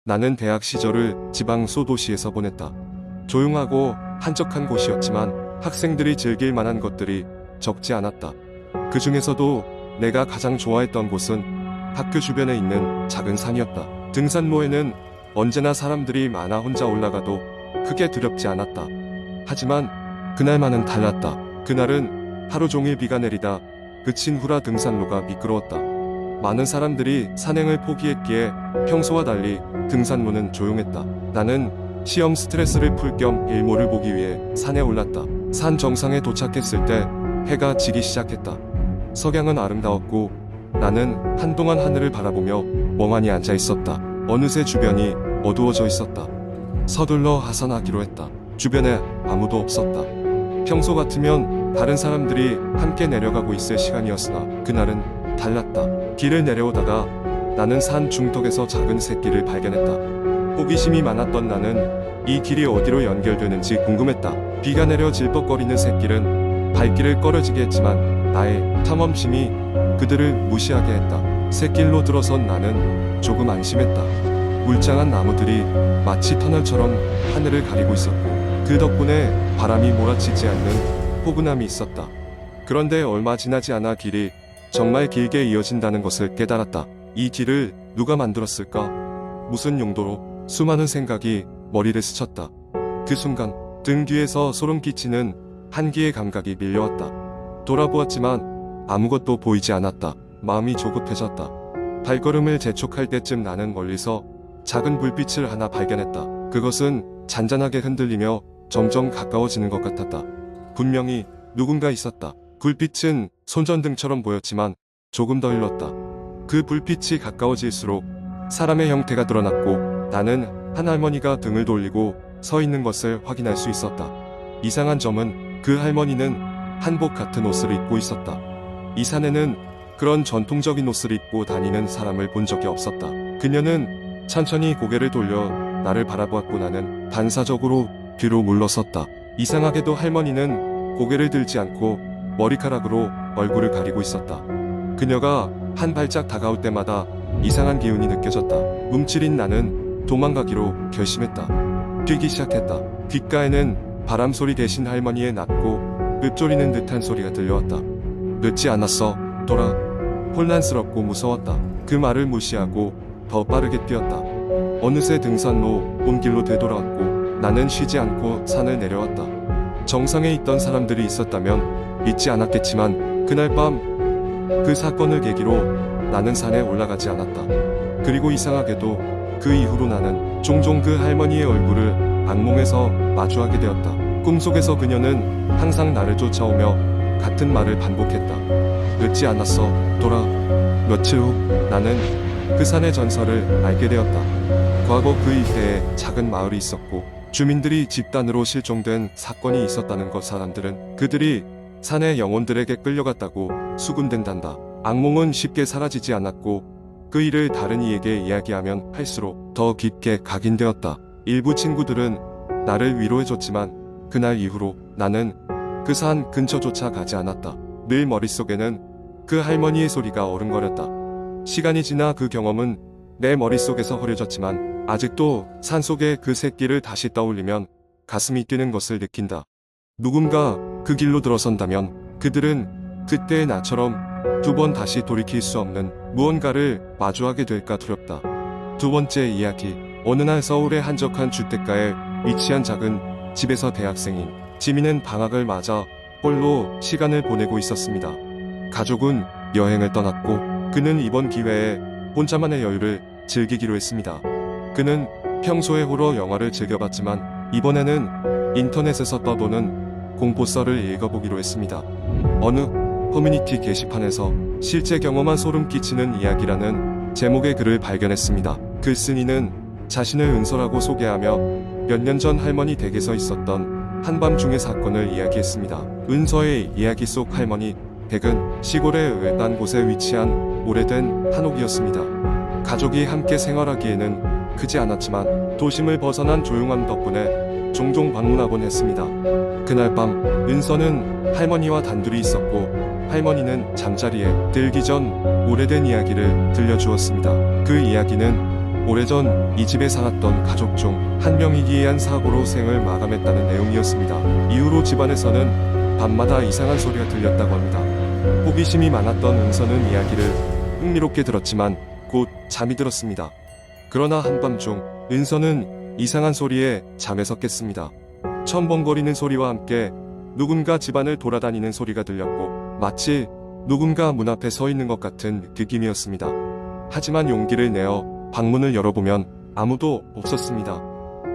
나는 대학 시절을 지방 소도시에서 보냈다. 조용하고 한적한 곳이었지만 학생들이 즐길 만한 것들이 적지 않았다. 그 중에서도 내가 가장 좋아했던 곳은 학교 주변에 있는 작은 산이었다. 등산로에는 언제나 사람들이 많아 혼자 올라가도 크게 두렵지 않았다. 하지만 그날만은 달랐다. 그날은 하루 종일 비가 내리다 그친 후라 등산로가 미끄러웠다. 많은 사람들이 산행을 포기했기에 평소와 달리 등산로는 조용했다. 나는 시험 스트레스를 풀 겸 일몰을 보기 위해 산에 올랐다. 산 정상에 도착했을 때 해가 지기 시작했다. 석양은 아름다웠고 나는 한동안 하늘을 바라보며 멍하니 앉아 있었다. 어느새 주변이 어두워져 있었다. 서둘러 하산하기로 했다. 주변에 아무도 없었다. 평소 같으면 다른 사람들이 함께 내려가고 있을 시간이었으나 그날은 달랐다. 길을 내려오다가 나는 산 중턱에서 작은 샛길을 발견했다. 호기심이 많았던 나는 이 길이 어디로 연결되는지 궁금했다. 비가 내려 질퍽거리는 샛길은 발길을 꺼려지게 했지만 나의 탐험심이 그들을 무시하게 했다. 샛길로 들어선 나는 조금 안심했다. 울창한 나무들이 마치 터널처럼 하늘을 가리고 있었고 그 덕분에 바람이 몰아치지 않는 포근함이 있었다. 그런데 얼마 지나지 않아 길이 정말 길게 이어진다는 것을 깨달았다. 이 길을 누가 만들었을까? 무슨 용도로? 수많은 생각이 머리를 스쳤다. 그 순간 등 뒤에서 소름 끼치는 한기의 감각이 밀려왔다. 돌아보았지만 아무것도 보이지 않았다. 마음이 조급해졌다. 발걸음을 재촉할 때쯤 나는 멀리서 작은 불빛을 하나 발견했다. 그것은 잔잔하게 흔들리며 점점 가까워지는 것 같았다. 분명히 누군가 있었다. 불빛은 손전등처럼 보였지만 조금 더 흘렀다. 그 불빛이 가까워질수록 사람의 형태가 드러났고 나는 한 할머니가 등을 돌리고 서 있는 것을 확인할 수 있었다. 이상한 점은 그 할머니는 한복 같은 옷을 입고 있었다. 이 산에는 그런 전통적인 옷을 입고 다니는 사람을 본 적이 없었다. 그녀는 천천히 고개를 돌려 나를 바라보았고 나는 반사적으로 뒤로 물러섰다. 이상하게도 할머니는 고개를 들지 않고 머리카락으로 얼굴을 가리고 있었다. 그녀가 한 발짝 다가올 때마다 이상한 기운이 느껴졌다. 움츠린 나는 도망가기로 결심했다. 뛰기 시작했다. 귓가에는 바람소리 대신 할머니의 낮고 읊조리는 듯한 소리가 들려왔다. 늦지 않았어, 돌아. 혼란스럽고 무서웠다. 그 말을 무시하고 더 빠르게 뛰었다. 어느새 등산로 온 길로 되돌아왔고 나는 쉬지 않고 산을 내려왔다. 정상에 있던 사람들이 있었다면 믿지 않았겠지만 그날 밤 그 사건을 계기로 나는 산에 올라가지 않았다. 그리고 이상하게도 그 이후로 나는 종종 그 할머니의 얼굴을 악몽에서 마주하게 되었다. 꿈속에서 그녀는 항상 나를 쫓아오며 같은 말을 반복했다. 늦지 않았어, 돌아. 며칠 후 나는 그 산의 전설을 알게 되었다. 과거 그 일대에 작은 마을이 있었고 주민들이 집단으로 실종된 사건이 있었다는 것. 사람들은 그들이 산의 영혼들에게 끌려갔다고 수군댄단다. 악몽은 쉽게 사라지지 않았고 그 일을 다른 이에게 이야기하면 할수록 더 깊게 각인되었다. 일부 친구들은 나를 위로해줬지만 그날 이후로 나는 그 산 근처조차 가지 않았다. 늘 머릿속에는 그 할머니의 소리가 어른거렸다. 시간이 지나 그 경험은 내 머릿속에서 흐려졌지만 아직도 산속의 그 샛길을 다시 떠올리면 가슴이 뛰는 것을 느낀다. 누군가 그 길로 들어선다면 그들은 그때의 나처럼 두 번 다시 돌이킬 수 없는 무언가를 마주하게 될까 두렵다. 두 번째 이야기. 어느 날 서울의 한적한 주택가에 위치한 작은 집에서 대학생인 지민은 방학을 맞아 홀로 시간을 보내고 있었습니다. 가족은 여행을 떠났고 그는 이번 기회에 혼자만의 여유를 즐기기로 했습니다. 그는 평소에 호러 영화를 즐겨봤지만 이번에는 인터넷에서 떠도는 공포썰을 읽어보기로 했습니다. 어느 커뮤니티 게시판에서 실제 경험한 소름 끼치는 이야기라는 제목의 글을 발견했습니다. 글쓴이는 자신을 은서라고 소개하며 몇 년 전 할머니 댁에서 있었던 한밤중의 사건을 이야기했습니다. 은서의 이야기 속 할머니 댁은 시골의 외딴 곳에 위치한 오래된 한옥이었습니다. 가족이 함께 생활하기에는 크지 않았지만 도심을 벗어난 조용함 덕분에 종종 방문하곤 했습니다. 그날 밤 은서는 할머니와 단둘이 있었고 할머니는 잠자리에 들기 전 오래된 이야기를 들려주었습니다. 그 이야기는 오래전 이 집에 살았던 가족 중 한 명이 기이한 사고로 생을 마감했다는 내용이었습니다. 이후로 집안에서는 밤마다 이상한 소리가 들렸다고 합니다. 호기심이 많았던 은서는 이야기를 흥미롭게 들었지만 곧 잠이 들었습니다. 그러나 한밤중 은서는 이상한 소리에 잠에서 깼습니다. 첨벙거리는 소리와 함께 누군가 집안을 돌아다니는 소리가 들렸고 마치 누군가 문 앞에 서 있는 것 같은 느낌이었습니다. 하지만 용기를 내어 방문을 열어보면 아무도 없었습니다.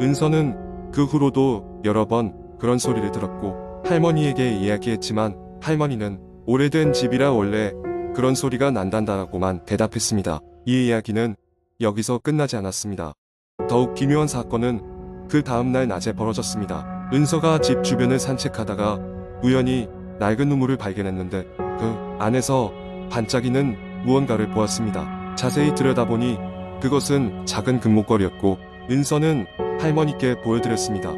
은서는 그 후로도 여러 번 그런 소리를 들었고 할머니에게 이야기했지만 할머니는 오래된 집이라 원래 그런 소리가 난단다라고만 대답했습니다. 이 이야기는 여기서 끝나지 않았습니다. 더욱 기묘한 사건은 그 다음날 낮에 벌어졌습니다. 은서가 집 주변을 산책하다가 우연히 낡은 우물을 발견했는데 그 안에서 반짝이는 무언가를 보았습니다. 자세히 들여다보니 그것은 작은 금목걸이였고 은서는 할머니께 보여드렸습니다.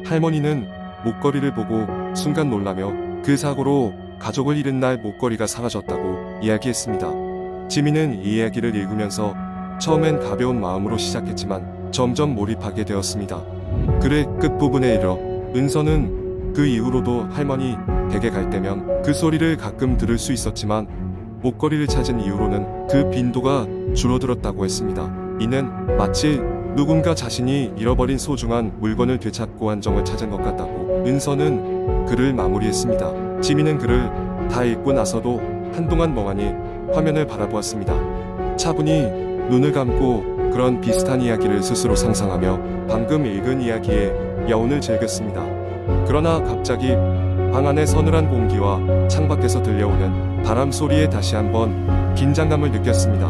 할머니는 목걸이를 보고 순간 놀라며 그 사고로 가족을 잃은 날 목걸이가 사라졌다고 이야기했습니다. 지민은 이 이야기를 읽으면서 처음엔 가벼운 마음으로 시작했지만 점점 몰입하게 되었습니다. 글의 끝부분에 이르러 은서는 그 이후로도 할머니 댁에 갈 때면 그 소리를 가끔 들을 수 있었지만 목걸이를 찾은 이후로는 그 빈도가 줄어들었다고 했습니다. 이는 마치 누군가 자신이 잃어버린 소중한 물건을 되찾고 안정을 찾은 것 같다고 은서는 글을 마무리했습니다. 지민은 글을 다 읽고 나서도 한동안 멍하니 화면을 바라보았습니다. 차분히 눈을 감고 그런 비슷한 이야기를 스스로 상상하며 방금 읽은 이야기의 여운을 즐겼습니다. 그러나 갑자기 방 안의 서늘한 공기와 창밖에서 들려오는 바람 소리에 다시 한번 긴장감을 느꼈습니다.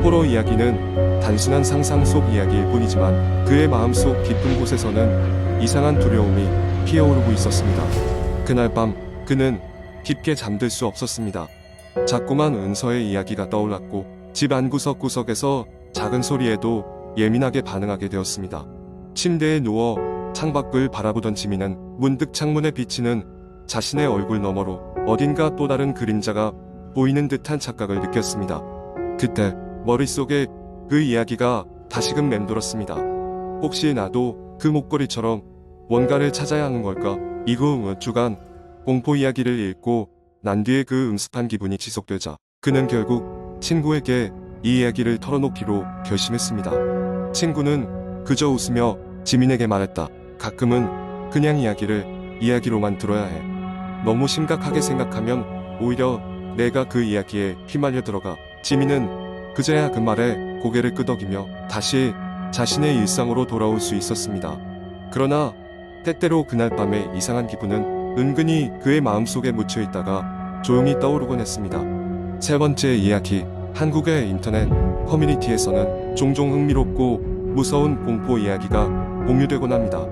호러 이야기는 단순한 상상 속 이야기일 뿐이지만 그의 마음속 깊은 곳에서는 이상한 두려움이 피어오르고 있었습니다. 그날 밤 그는 깊게 잠들 수 없었습니다. 자꾸만 은서의 이야기가 떠올랐고 집 안 구석구석에서 작은 소리에도 예민하게 반응하게 되었습니다. 침대에 누워 창밖을 바라보던 지민은 문득 창문에 비치는 자신의 얼굴 너머로 어딘가 또 다른 그림자가 보이는 듯한 착각을 느꼈습니다. 그때 머릿속에 그 이야기가 다시금 맴돌았습니다. 혹시 나도 그 목걸이처럼 뭔가를 찾아야 하는 걸까? 이후 몇 주간 공포 이야기를 읽고 난 뒤에 그 음습한 기분이 지속되자 그는 결국 친구에게 이 이야기를 털어놓기로 결심했습니다. 친구는 그저 웃으며 지민에게 말했다. 가끔은 그냥 이야기로만 들어야 해. 너무 심각하게 생각하면 오히려 내가 그 이야기에 휘말려 들어가. 지민은 그제야 그 말에 고개를 끄덕이며 다시 자신의 일상으로 돌아올 수 있었습니다. 그러나 때때로 그날 밤의 이상한 기분은 은근히 그의 마음속에 묻혀 있다가 조용히 떠오르곤 했습니다. 세 번째 이야기. 한국의 인터넷 커뮤니티에서는 종종 흥미롭고 무서운 공포 이야기가 공유되곤 합니다.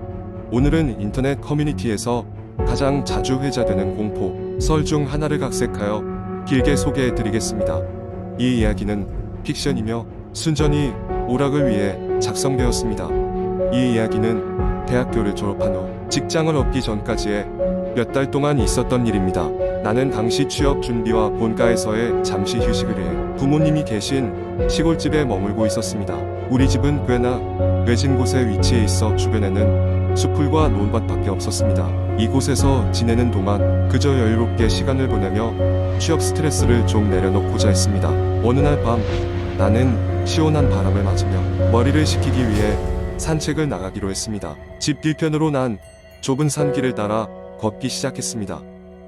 오늘은 인터넷 커뮤니티에서 가장 자주 회자되는 공포 설 중 하나를 각색하여 길게 소개해드리겠습니다. 이 이야기는 픽션이며 순전히 오락을 위해 작성되었습니다. 이 이야기는 대학교를 졸업한 후 직장을 얻기 전까지의 몇 달 동안 있었던 일입니다. 나는 당시 취업 준비와 본가에서의 잠시 휴식을 위해 부모님이 계신 시골집에 머물고 있었습니다. 우리 집은 꽤나 외진 곳에 위치해 있어 주변에는 숲풀과 논밭밖에 없었습니다. 이곳에서 지내는 동안 그저 여유롭게 시간을 보내며 취업 스트레스를 좀 내려놓고자 했습니다. 어느 날 밤 나는 시원한 바람을 맞으며 머리를 식히기 위해 산책을 나가기로 했습니다. 집 뒤편으로 난 좁은 산길을 따라 걷기 시작했습니다.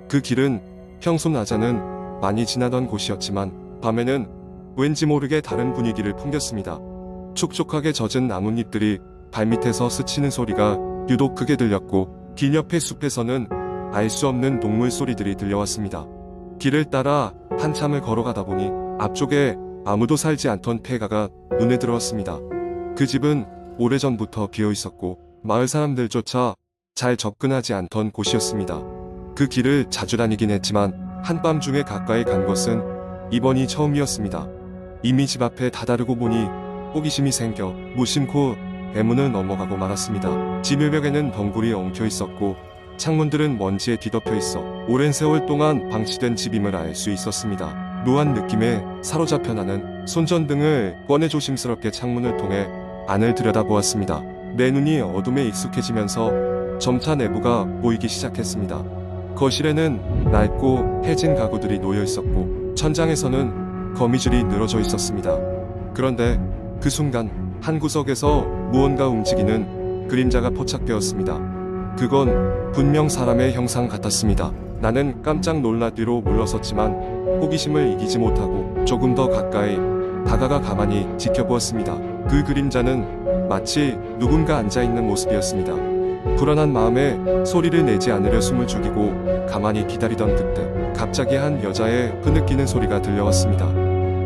그 길은 평소 낮에는 많이 지나던 곳이었지만 밤에는 왠지 모르게 다른 분위기를 풍겼습니다. 촉촉하게 젖은 나뭇잎들이 발밑에서 스치는 소리가 유독 크게 들렸고 길 옆의 숲에서는 알 수 없는 동물 소리들이 들려왔습니다. 길을 따라 한참을 걸어가다 보니 앞쪽에 아무도 살지 않던 폐가가 눈에 들어왔습니다. 그 집은 오래전부터 비어 있었고 마을 사람들조차 잘 접근하지 않던 곳이었습니다. 그 길을 자주 다니긴 했지만 한밤중에 가까이 간 것은 이번이 처음이었습니다. 이미 집 앞에 다다르고 보니 호기심이 생겨 무심코 대문을 넘어가고 말았습니다. 지물벽에는 덩굴이 엉켜 있었고 창문들은 먼지에 뒤덮여 있어 오랜 세월 동안 방치된 집임을 알 수 있었습니다. 묘한 느낌에 사로잡혀 나는 손전등을 꺼내 조심스럽게 창문을 통해 안을 들여다보았습니다. 내 눈이 어둠에 익숙해지면서 점차 내부가 보이기 시작했습니다. 거실에는 낡고 해진 가구들이 놓여 있었고 천장에서는 거미줄이 늘어져 있었습니다. 그런데 그 순간 한 구석에서 무언가 움직이는 그림자가 포착되었습니다. 그건 분명 사람의 형상 같았습니다. 나는 깜짝 놀라 뒤로 물러섰지만 호기심을 이기지 못하고 조금 더 가까이 다가가 가만히 지켜보았습니다. 그 그림자는 마치 누군가 앉아있는 모습이었습니다. 불안한 마음에 소리를 내지 않으려 숨을 죽이고 가만히 기다리던 그때 갑자기 한 여자의 흐느끼는 소리가 들려왔습니다.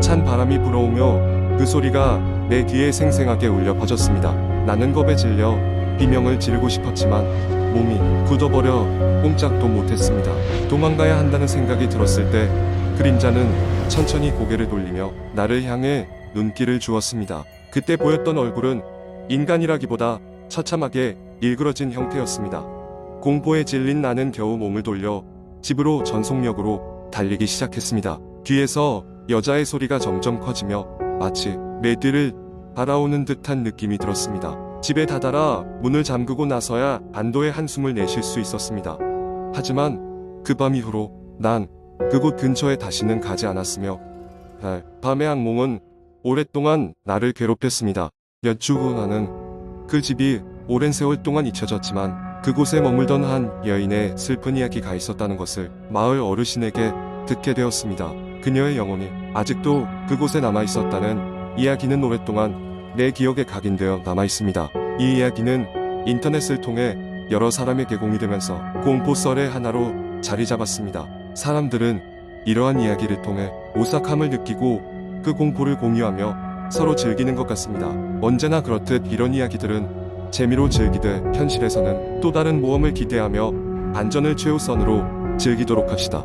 찬 바람이 불어오며 그 소리가 내 귀에 생생하게 울려 퍼졌습니다. 나는 겁에 질려 비명을 지르고 싶었지만 몸이 굳어버려 꼼짝도 못했습니다. 도망가야 한다는 생각이 들었을 때 그림자는 천천히 고개를 돌리며 나를 향해 눈길을 주었습니다. 그때 보였던 얼굴은 인간이라기보다 처참하게 일그러진 형태였습니다. 공포에 질린 나는 겨우 몸을 돌려 집으로 전속력으로 달리기 시작했습니다. 뒤에서 여자의 소리가 점점 커지며 마치 내 뒤를 바라오는 듯한 느낌이 들었습니다. 집에 다다라 문을 잠그고 나서야 안도의 한숨을 내쉴 수 있었습니다. 하지만 그 밤 이후로 난 그곳 근처에 다시는 가지 않았으며 밤의 악몽은 오랫동안 나를 괴롭혔습니다. 몇 주 후 나는 그 집이 오랜 세월 동안 잊혀졌지만 그곳에 머물던 한 여인의 슬픈 이야기가 있었다는 것을 마을 어르신에게 듣게 되었습니다. 그녀의 영혼이 아직도 그곳에 남아 있었다는 이야기는 오랫동안 내 기억에 각인되어 남아 있습니다. 이 이야기는 인터넷을 통해 여러 사람에게 공유되면서 공포썰의 하나로 자리 잡았습니다. 사람들은 이러한 이야기를 통해 오싹함을 느끼고 그 공포를 공유하며 서로 즐기는 것 같습니다. 언제나 그렇듯 이런 이야기들은 재미로 즐기되 현실에서는 또 다른 모험을 기대하며 안전을 최우선으로 즐기도록 합시다.